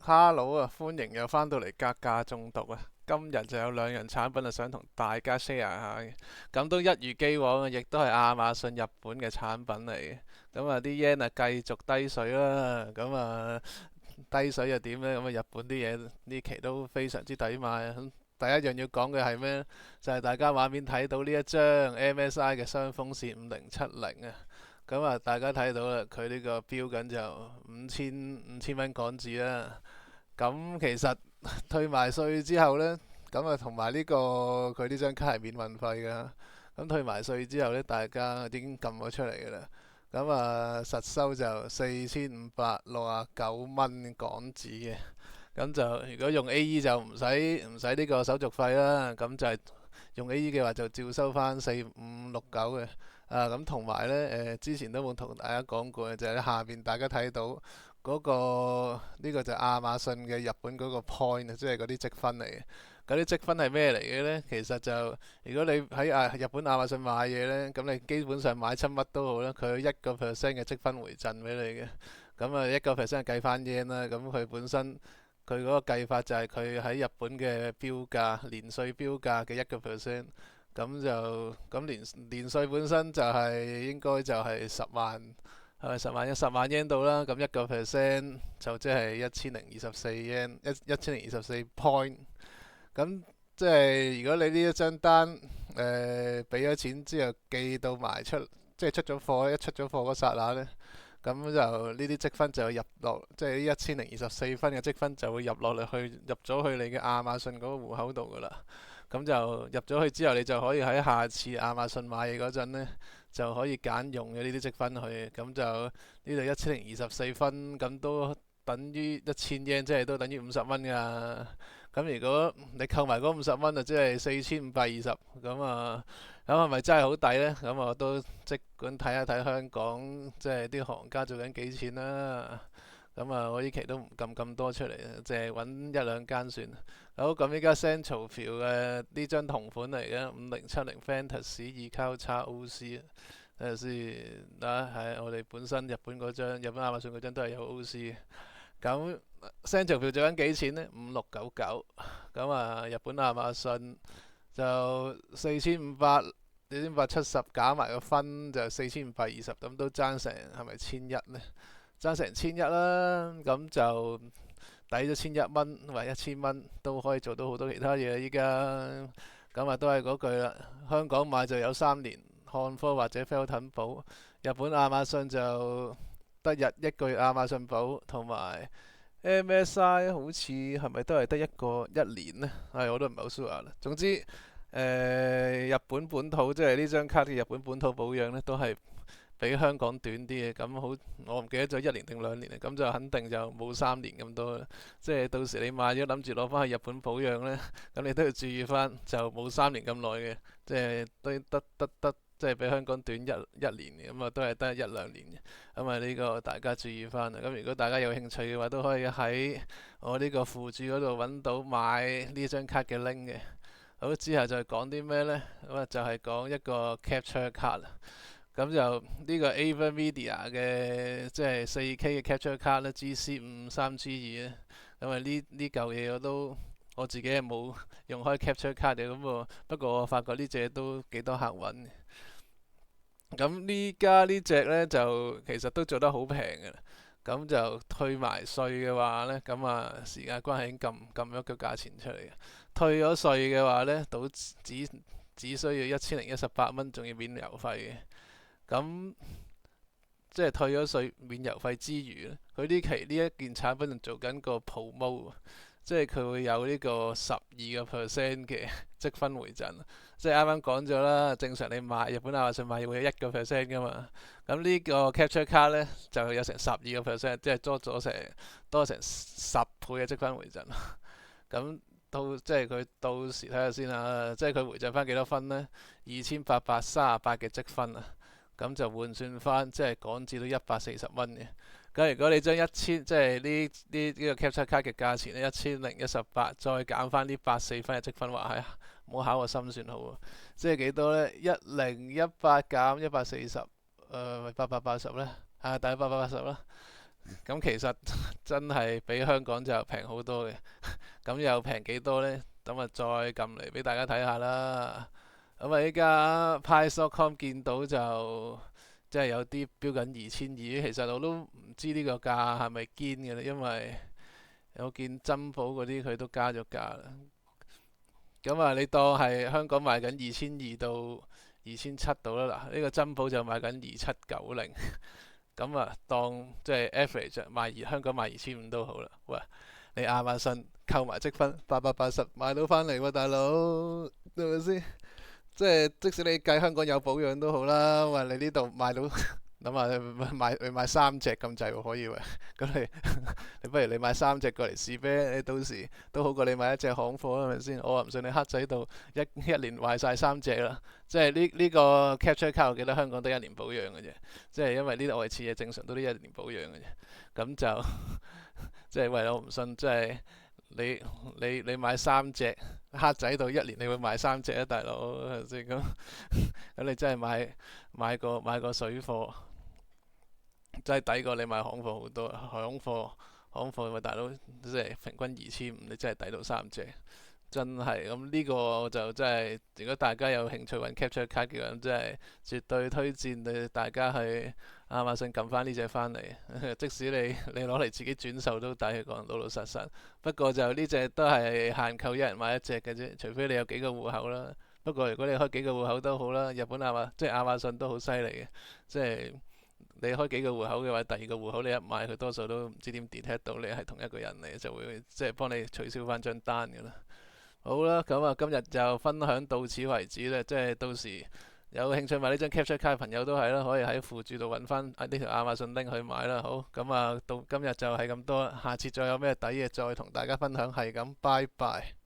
Hello 啊，歡迎又翻到嚟格價中毒啊！今日就有兩樣產品啊，想同大家 share 下嘅。咁都一如既往啊，亦都係亞馬遜日本嘅產品嚟嘅。咁啊，啲 yen 啊繼續低水啦。咁啊，低水又點呢？咁啊，日本啲嘢呢期都非常之抵買啊。咁第一樣要講嘅係咩？就係大家畫面睇到呢一張 MSI 嘅雙風扇5070啊。咁啊，大家睇到啦，佢呢個標緊就五千蚊港紙啦。咁其實退埋稅之後呢，咁啊同埋呢個佢呢張卡係免運費噶。咁退埋稅之後呢，大家已經撳咗出嚟噶啦。咁啊實收就4569蚊港紙嘅。咁就如果用 AE 就唔使呢個手續費啦。咁就係用 AE 嘅話就照收翻4569嘅。咁同埋呢，之前都冇同大家講過嘅，就係下邊大家睇到嗰個呢個就係亞馬遜嘅日本嗰個 point，即係嗰啲積分嚟嘅。嗰啲積分係咩嚟嘅呢？其實就如果你喺日本亞馬遜買嘢呢，咁你基本上買親乜都好啦，佢有1% 嘅積分回贈俾你嘅。咁啊1%計翻 yen 啦，咁佢本身佢嗰個計法就係佢喺日本嘅標價年稅標價嘅1%。咁年稅本身就係應該就係十萬，係咪十萬 yen 到啦？咁1%就即係1024 yen，1024 point。咁即係如果你呢一張單俾咗錢之後寄到埋即係出咗貨，一出咗貨嗰剎那呢，咁就呢啲積分就入落，即係呢1024分嘅積分就會入落嚟入咗去你嘅亞馬遜嗰個戶口度噶啦。咁就入咗去之後，你就可以喺下次亞馬遜買嘢嗰陣呢，就可以揀用嘅呢啲積分去。咁就呢度1024分，咁都等於1000 yen，即係都等於50蚊噶。咁如果你扣埋嗰50蚊啊，即係4520。咁係咪真係好抵呢？咁我都即管睇一睇香港，即係啲行家做緊幾錢啦。我呢期都唔撳咁多出嚟，淨係揾一兩間算。好，咁依家 Central 票嘅呢張同款嚟嘅5070 Fantasy 二交叉 OC，睇下先啊，係我哋本身日本嗰張，日本亞馬遜嗰張都係有 OC 嘅。咁 Central 票做緊幾錢呢？5699。日本亞馬遜就4570，減埋個分就4520，咁都爭成係咪1100呢？爭成1100啦，咁就抵咗1100蚊，或1000蚊都可以做到好多其他嘢。依家都係嗰句啦，香港買就有3年漢科或者 Felton 保，日本亞馬遜就得一個月亞馬遜保，同埋 MSI 好似係咪都係得1年呢？我都唔係好 sure 啦。總之日本本土即係呢張卡嘅日本本土保養呢，都係比香港短啲嘅。咁好，我唔記得咗1年定2年啦。咁就肯定就冇3年咁多啦。即係到時你買咗諗住攞翻去日本保養呢，咁你都要注意翻，就冇3年咁耐嘅。即係都得，即係比香港短一年嘅。都係得1-2年嘅。呢個大家注意翻啦。如果大家有興趣嘅話，都可以喺我呢個附註嗰度揾到買呢張卡嘅 link 嘅。好，之後就講啲咩呢？就係講一個 capture card。咁就呢個 AverMedia 嘅即係4K 嘅 capture card 咧，GC553G2咧。呢嚿嘢我自己係冇用開 capture card 嘅。不過我發覺呢隻都幾多客揾嘅。呢家呢隻呢，就其實都做得好平嘅啦。就退埋稅嘅話呢，時間關係已經撳咗個價錢出嚟嘅。退咗稅嘅話呢，只需要1018蚊，仲要免郵費嘅。即係退咗稅免郵費之餘咧，佢呢期呢一件產品仲做緊個 promo，即係佢會有呢個12% 嘅積分回贈。即係啱啱講咗啦，正常你買日本亞馬遜買嘢會有1% 噶嘛。呢個 capture card 呢，就有成12%，即係多成10倍嘅積分回贈。即係佢到時睇下先啦，即係佢回贈翻幾多分呢？2838嘅積分啊！就換算翻，即係港紙都140蚊嘅。如果你將即係呢個 capture card 嘅價錢呢1018，再減翻呢84分嘅積分，話係唔好考個心算好啊！即係幾多呢？1018減140，咪880呢？大概880啦。咁其實真係比香港就平好多嘅。咁又平幾多呢？咁啊再撳嚟俾大家睇下啦。咁啊依家 Price.com 見到就即係有啲標緊2200，其實我都唔知呢個價係咪堅嘅咧，因為我見珍寶嗰啲佢都加咗價啦。咁啊，你當係香港賣緊2200到2700度啦。嗱，呢個珍寶就賣緊2790，咁啊當即係 average 香港賣2500都好啦。喂，你亞馬遜扣埋積分880買到翻嚟喎，大佬，係咪先？即係即使你計香港有保養都好啦。喂，你呢度買到諗下你買3隻咁滯喎，可以喂。咁你不如你買3隻過嚟試啤，你到時都好過你買一隻行貨係咪先？我話唔信你黑仔度一年壞晒3隻啦。即係呢個 capture card 我記得香港得1年保養嘅啫。即係因為呢啲外設嘢正常都得1年保養嘅啫。咁就即係為咗我唔信，即係你買3隻黑仔度1年，你會買3隻啊，大佬係咪先？咁你真係買個水貨。真係抵過你買行貨好多。行貨咪大佬，即係平均2500，你真係抵到3隻，真係。咁呢個就真係，如果大家有興趣揾 capture card 嘅話，真係絕對推薦你大家去亞馬遜撳翻呢隻翻嚟。即使你攞嚟自己轉售都抵，講老老實實。不過就呢隻都係限購，一人買一隻嘅啫，除非你有幾個戶口啦。不過如果你開幾個戶口都好啦，日本即係亞馬遜都好犀利嘅。即係你開幾個戶口嘅話，第二個戶口你一買，佢多數都唔知點 detect 到你係同一個人嚟，就會即係幫你取消翻張單㗎啦。好啦，咁啊今日就分享到此為止啦。即係到時有興趣買呢張 capture card 嘅朋友都係啦，可以喺附注度揾翻呢條亞馬遜 link 去買啦。好，咁啊到今日就係咁多啦，下次再有咩抵嘅再同大家分享，係咁，拜拜。